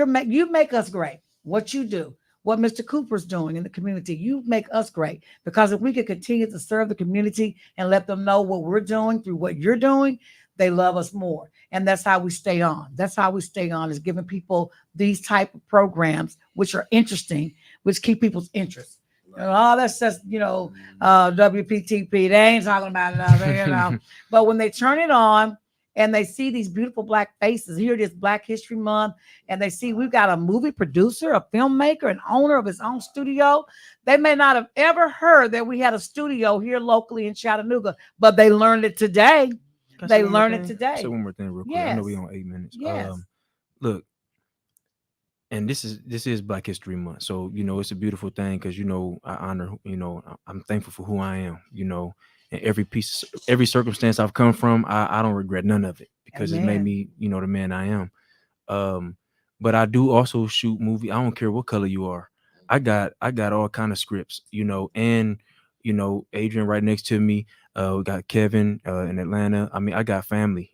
make us great. What you do, what Mr. Cooper's doing in the community, you make us great. Because if we could continue to serve the community and let them know what we're doing through what you're doing, they love us more. And that's how we stay on. That's how we stay on, is giving people these type of programs, which are interesting, which keep people's interest. That's just, WPTP. They ain't talking about nothing, But when they turn it on, and they see these beautiful Black faces. Here it is, Black History Month. And they see we've got a movie producer, a filmmaker, an owner of his own studio. They may not have ever heard that we had a studio here locally in Chattanooga, but they learned it today. They learned it today. So one more thing real quick. Yes. I know we're on 8 minutes. Yes. Look, and this is Black History Month. So, it's a beautiful thing because, I honor, I'm thankful for who I am, and every circumstance I've come from, I don't regret none of it because Amen. It made me, the man I am. But I do also shoot movie. I don't care what color you are. I got all kind of scripts, and Adriane right next to me. We got Kevin in Atlanta. I mean, I got family.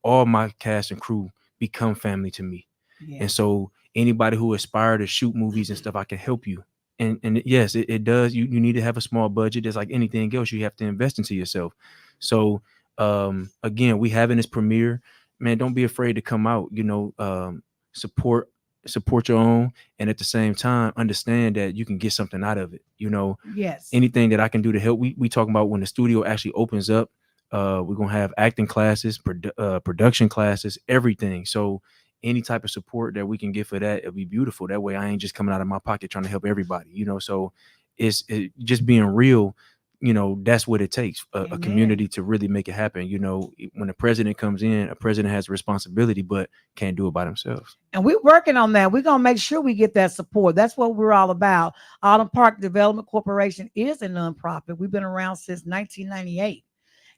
All my cast and crew become family to me. Yeah. And so anybody who aspire to shoot movies and stuff, I can help you. And yes, it does. You need to have a small budget. Just like anything else, you have to invest into yourself. So again, we having this premiere, man, don't be afraid to come out, support your own. And at the same time, understand that you can get something out of it. Yes. Anything that I can do to help. We talking about when the studio actually opens up, we're going to have acting classes, production classes, everything. So any type of support that we can get for that, it'll be beautiful. That way I ain't just coming out of my pocket trying to help everybody, so it's just being real. That's what it takes, a community to really make it happen. When a president comes in, a president has a responsibility, but can't do it by themselves. And we're working on that. We're going to make sure we get that support. That's what we're all about. Alton Park Development Corporation is a nonprofit. We've been around since 1998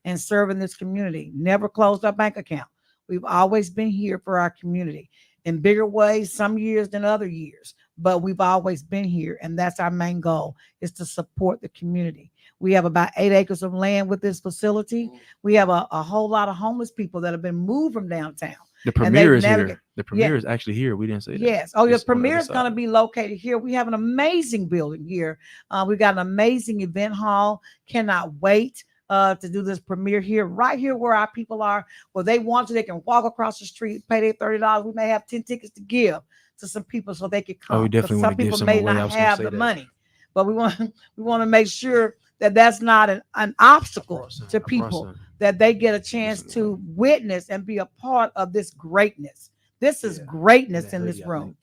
and serving this community. Never closed our bank account. We've always been here for our community in bigger ways, some years than other years, but we've always been here. And that's our main goal, is to support the community. We have about 8 acres of land with this facility. We have a whole lot of homeless people that have been moved from downtown. The premiere is here. The premiere is actually here. We didn't say that. Yes. Oh, the premiere is going to be located here. We have an amazing building here. We got an amazing event hall. Cannot wait to do this premiere here, right here where our people are. Where they want to, they can walk across the street, pay their $30. We may have 10 tickets to give to some people so they can come. Oh, we definitely want to give some may not have the money, but we want to make sure that's not an obstacle son, to I brought people, some. that they get a chance to witness and be a part of this greatness. This is greatness That in this hoodie, I room. think.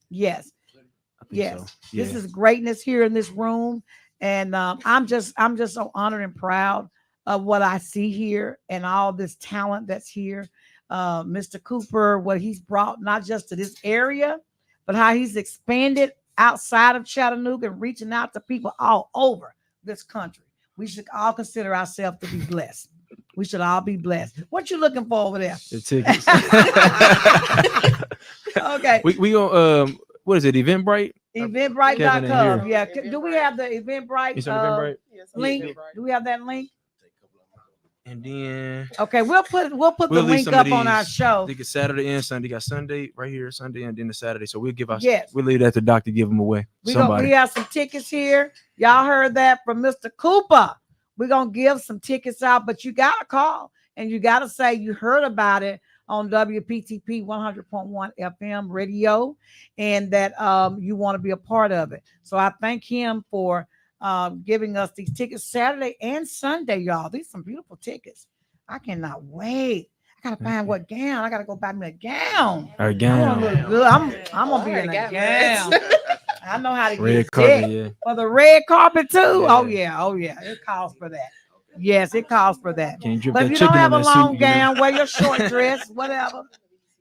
Yes. I think Yes. so. This Yeah. is greatness here in this room. And I'm just so honored and proud of what I see here and all this talent that's here. Mr. Cooper, what he's brought not just to this area, but how he's expanded outside of Chattanooga and reaching out to people all over this country. We should all consider ourselves to be blessed. We should all be blessed. What you looking for over there? The tickets. Okay. we on what is it? Eventbrite? Kevin in Eventbrite.com. here. Yeah. Do we have the Eventbrite It's on Eventbrite. link? Do we have that link? And then Okay, we'll put the leave link some of up on our these. show. I think it's Saturday and Sunday. Got Sunday right here, Sunday, and then the Saturday. So we'll give us. Yes. We'll leave that to Doc to give them away. We Somebody. have some tickets here. Y'all heard that from Mr. Cooper. We're gonna give some tickets out, but you gotta call and you gotta say you heard about it on WPTP 100.1 FM radio, and that you want to be a part of it. So I thank him for giving us these tickets Saturday and Sunday, y'all. These are some beautiful tickets. I cannot wait. I gotta find what gown. I gotta go buy me a gown. Our I want gown. to look good. I'm gonna be I in a got gown. mine. I know how to Red get carpet, it. yeah. For the red carpet too. Yeah. Oh yeah. It calls for that. Yes, it calls for that. Can't drip But that if you don't chicken have in a that long suit, you know? gown, wear your short dress, whatever.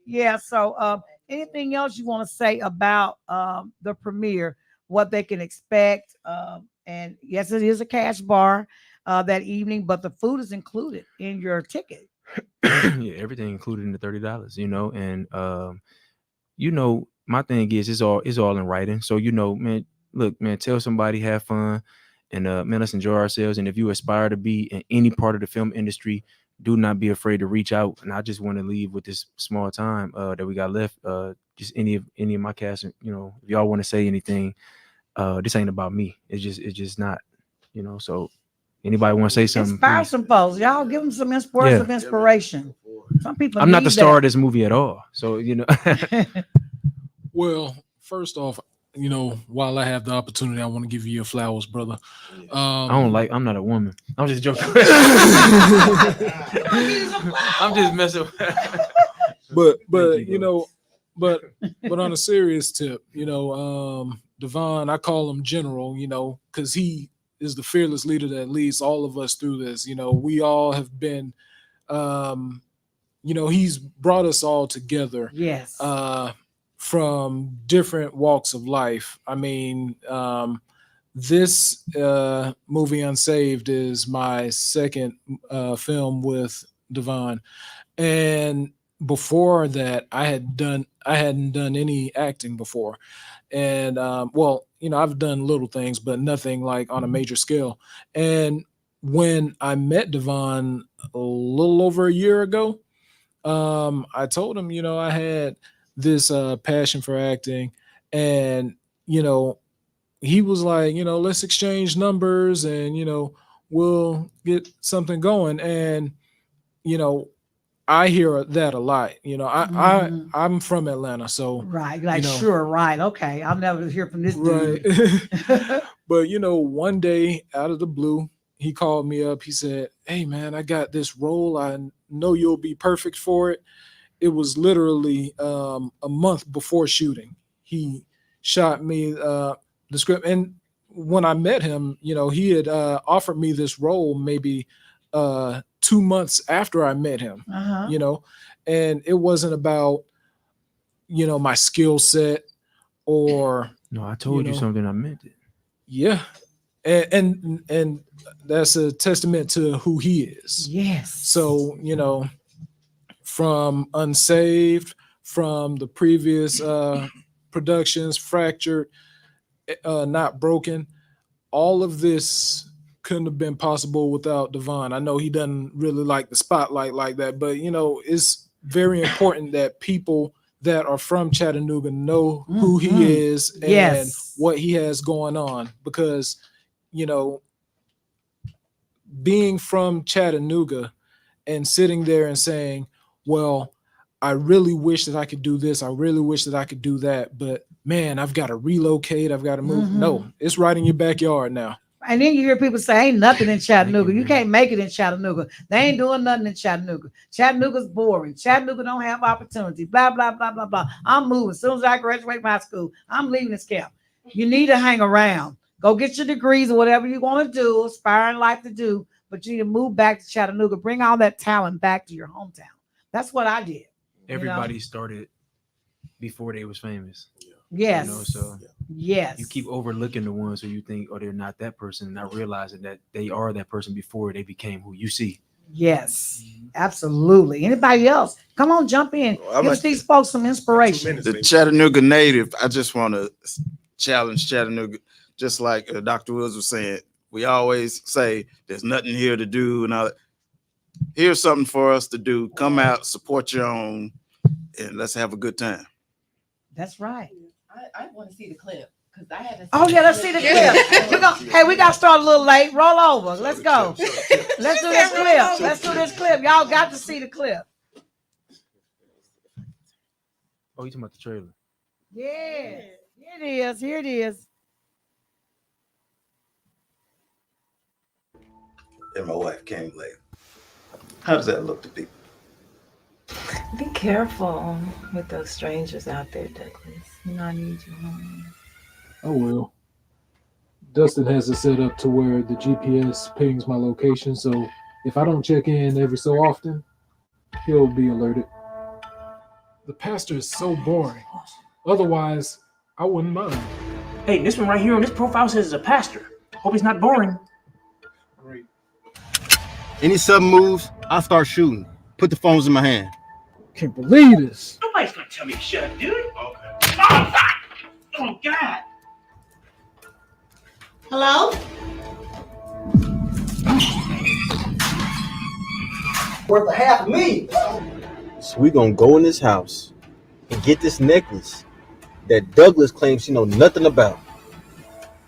Yeah. So anything else you want to say about the premiere, what they can expect? And yes, it is a cash bar that evening, but the food is included in your ticket. Yeah, everything included in the $30, you know, and my thing is it's all in writing. So, man, look, man, tell somebody, have fun, and man, let's enjoy ourselves. And if you aspire to be in any part of the film industry, do not be afraid to reach out. And I just want to leave with this small time that we got left. Just any of my cast, if y'all want to say anything, this ain't about me. It's just not, so anybody want to say something? Inspire Please. some folks. Y'all give them some words of inspiration. Some people I'm not need the star that. of this movie at all. So, Well, first off, while I have the opportunity, I want to give you your flowers, brother. I'm not a woman. I'm just joking. I'm just messing with But Thank you, but on a serious tip, Devon, I call him General, because he is the fearless leader that leads all of us through this. We all have been, he's brought us all together. Yes. From different walks of life. I mean, this movie Unsaved is my second film with Devon, and before that, I hadn't done any acting before, and I've done little things, but nothing like on a major scale. And when I met Devon a little over a year ago, I told him, I had this passion for acting, and he was like, let's exchange numbers and we'll get something going. And I hear that a lot. I'm from Atlanta, so Right. Like, sure. Right. Okay. I'll never hear from this dude. right. But one day out of the blue, he called me up. He said, "Hey man, I got this role. I know you'll be perfect for it." It was literally a month before shooting. He shot me the script, and when I met him, he had offered me this role maybe 2 months after I met him. Uh-huh. And it wasn't about my skill set or No, I told you something. I meant it. yeah, and that's a testament to who he is. Yes. So from Unsaved, from the previous productions, Fractured, Not Broken, all of this couldn't have been possible without Devon. I know he doesn't really like the spotlight like that, but it's very important that people that are from Chattanooga know who he is and Yes. what he has going on, because being from Chattanooga and sitting there and saying, well, I really wish that I could do this. I really wish that I could do that. But man, I've got to relocate. I've got to move. No, it's right in your backyard now. And then you hear people say, ain't nothing in Chattanooga. You can't make it in Chattanooga. They ain't doing nothing in Chattanooga. Chattanooga's boring. Chattanooga don't have opportunity. Blah, blah, blah, blah, blah. I'm moving. As soon as I graduate from high school, I'm leaving this camp. You need to hang around. Go get your degrees or whatever you want to do, aspire in life to do, but you need to move back to Chattanooga. Bring all that talent back to your hometown. That's what I did. Everybody started before they was famous. Yes. You know, so yes. you keep overlooking the ones who you think, oh, they're not that person, not realizing that they are that person before they became who you see. Yes, absolutely. Anybody else? Come on, jump in. Give these folks some inspiration. The Chattanooga native, I just want to challenge Chattanooga, just like Dr. Woods was saying. We always say there's nothing here to do and all that. Here's something for us to do. Come out, support your own, and let's have a good time. That's right. I want to see the clip because I haven't. Oh yeah, let's see the clip. We got to start a little late. Roll over. Let's go. Let's do this clip. Let's do this clip. Y'all got to see the clip. Oh, you talking about the trailer? Yeah. Here it is. Here it is. And my wife came late. How does that look to people? Be careful with those strangers out there, Douglas. You know, I need you home. Oh, well. Dustin has it set up to where the GPS pings my location, so if I don't check in every so often, he'll be alerted. The pastor is so boring. Otherwise, I wouldn't mind. Hey, this one right here on this profile says it's a pastor. Hope he's not boring. Great. Any sudden moves, I'll start shooting. Put the phones in my hand. Can't believe this. Nobody's gonna tell me to shut up, dude. Okay. Oh, God. Hello? Worth a $500,000. So we gonna go in this house and get this necklace that Douglas claims he know nothing about.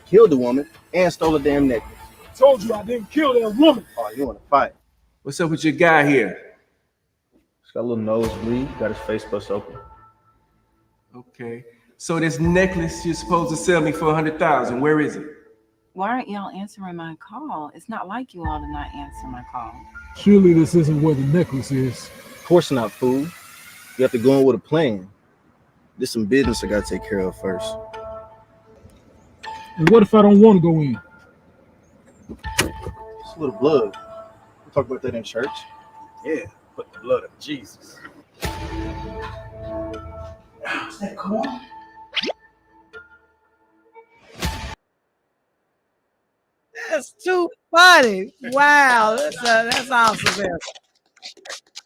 Killed the woman and stole a damn necklace. Told you I didn't kill that woman. Oh, you wanna fight? What's up with your guy here? He's got a little nosebleed, got his face bust open. Okay. So this necklace you're supposed to sell me for $100,000, where is it? Why aren't y'all answering my call? It's not like you all to not answer my call. Surely this isn't where the necklace is. Of course not, fool. You have to go in with a plan. There's some business I gotta take care of first. And what if I don't want to go in? It's a little blood. We'll talk about that in church. Yeah, but the blood of Jesus. Is that corn? That's too funny. Wow, that's awesome.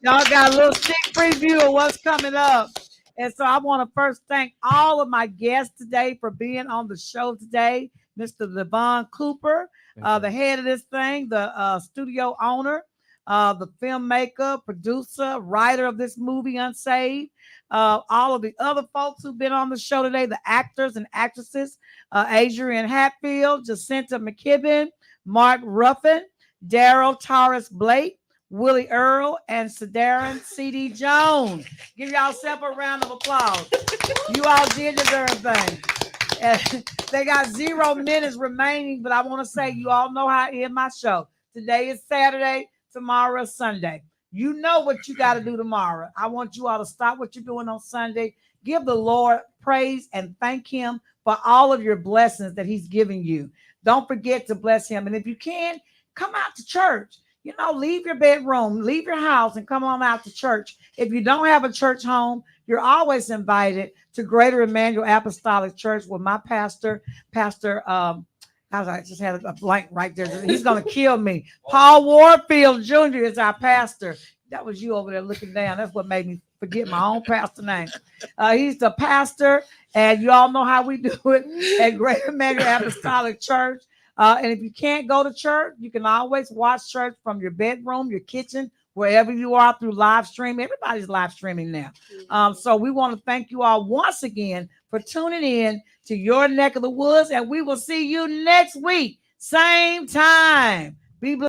Y'all got a little sneak preview of what's coming up. And so I want to first thank all of my guests today for being on the show today. Mr. DeVon Cooper, the head of this thing, the studio owner, the filmmaker, producer, writer of this movie, Unsaved. All of the other folks who've been on the show today, the actors and actresses, Adriane Hatfield, Jacenta McKibben, Mark Ruffin, Darryl, Taurus Blake, Willie Earl, and CeDarin C.D. Jones. Give yourself a round of applause. You all did your darn thing. They got 0 minutes remaining, but I want to say you all know how I end my show. Today is Saturday, tomorrow is Sunday. You know what you got to do tomorrow. I want you all to stop what you're doing on Sunday. Give the Lord praise and thank him for all of your blessings that he's giving you. Don't forget to bless him. And if you can, come out to church. You know, leave your bedroom, leave your house, and come on out to church. If you don't have a church home, you're always invited to Greater Emmanuel Apostolic Church with my pastor, I just had a blank right there. He's going to kill me. Paul Warfield Jr. is our pastor. That was you over there looking down. That's what made me forget my own pastor name. He's the pastor, and you all know how we do it at Greater Emmanuel Apostolic Church. And if you can't go to church, you can always watch church from your bedroom, your kitchen, wherever you are through live stream. Everybody's live streaming now. So we want to thank you all once again for tuning in to your neck of the woods. And we will see you next week. Same time. Be blessed.